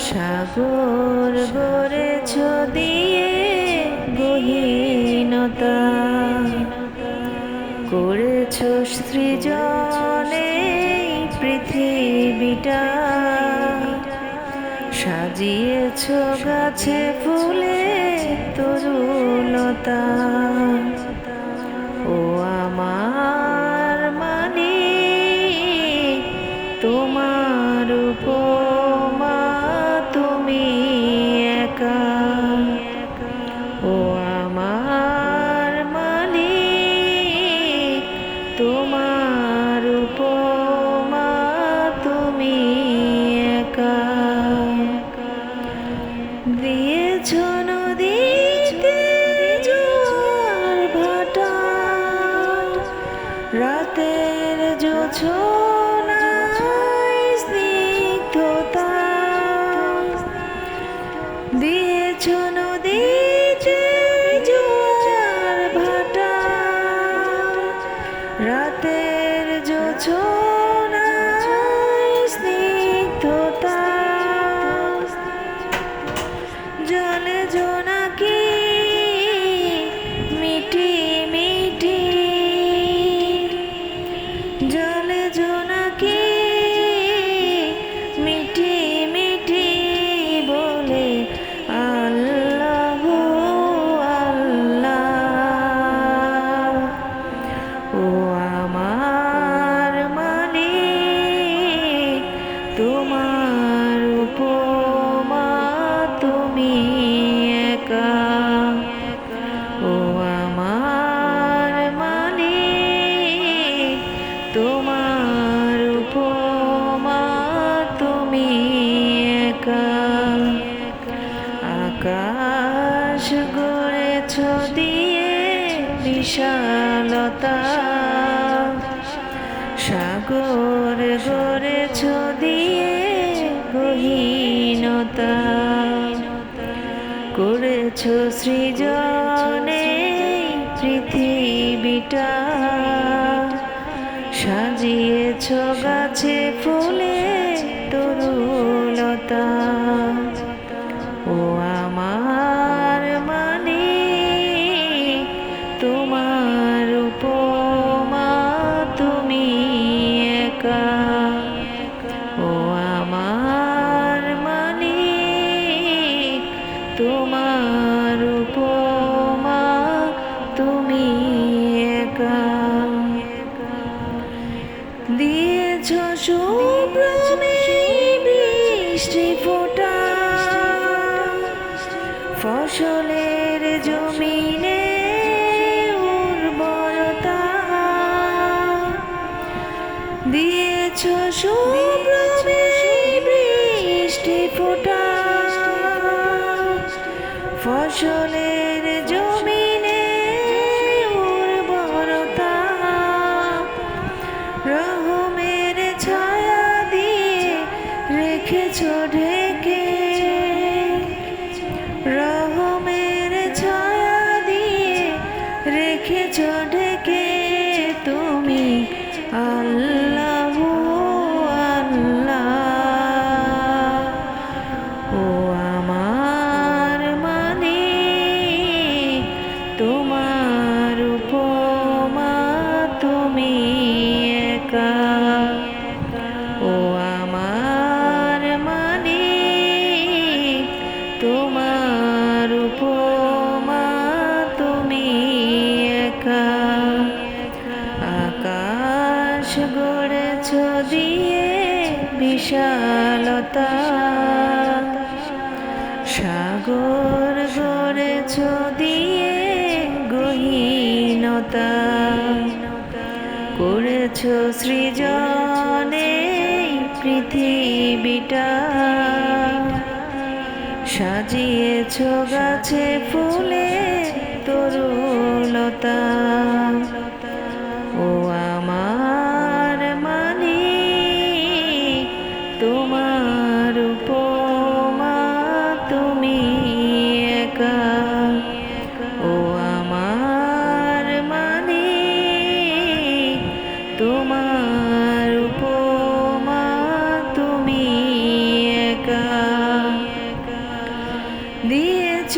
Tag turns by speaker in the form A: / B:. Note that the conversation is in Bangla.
A: সাগর গড়েছ দিয়ে গহীনতা, করেছ সৃজনে পৃথিবীটা, সাজিয়েছ গাছে ফুলে তরুলতা। ও আমার মালিক, তোমার উপমা তুমি একা। ও আমার মালিক, তোমার উপমা তুমি একা। দিয়েছ নদীতে জোয়ার ভাটা, রাতের জোছনায় স্নিগ্ধতা। দিয়েছ নদীতে জোয়ার ভাটা, রাতের জোছনায় স্নিগ্ধতা। জলে জোনাকি মিটি মিটি, জলে জোনাকি মিটি মিটি বলে আল্লাহ আল্লাহ। ও আমার মালিক, তোমার উপমা তুমি একা। ও আমার মালিক, তোমার উপমা তুমি একা। আকাশ গড়েছ দিয়ে বিশালতা, সাগর গড়েছ দিয়ে গহীনতা, করেছ সৃজনে পৃথিবীটা, সাজিয়েছ গাছে ফুলে তরুলতা। ও আমার মালিক, তোমার উপমা তুমি একা। ও আমার মালিক, তোমার উপমা তুমি একা। দিয়েছ শুভ্র বৃষ্টি ফোঁটা, ফসলের জমিনে উর্বরতা। দিয়েছ শুভ্র বৃষ্টি ফোঁটা, ফসলের জমিনে উর্বরতা। রহমের ছায়া দিয়ে রেখেছ ঢেকে, রহমের ছায়া দিয়ে রেখেছ ঢেকে তুমি আল্লাহ আল্লাহ। ও আমার মালিক, তোমার উপমা তুমি একা। ও আমার মালিক, তোমার উপমা তুমি একা। আকাশ গড়েছ দিয়ে বিশালতা, সাগর গড়েছ দিয়ে গহীনতা, করেছ সৃজনে পৃথিবীটা, সাজিয়েছ গাছে ফুলে তরুলতা। ও আমার মালিক, তোমার উপমা তুমি একা। ও আমার মালিক, তোমার উপমা তুমি একা। দিয়েছ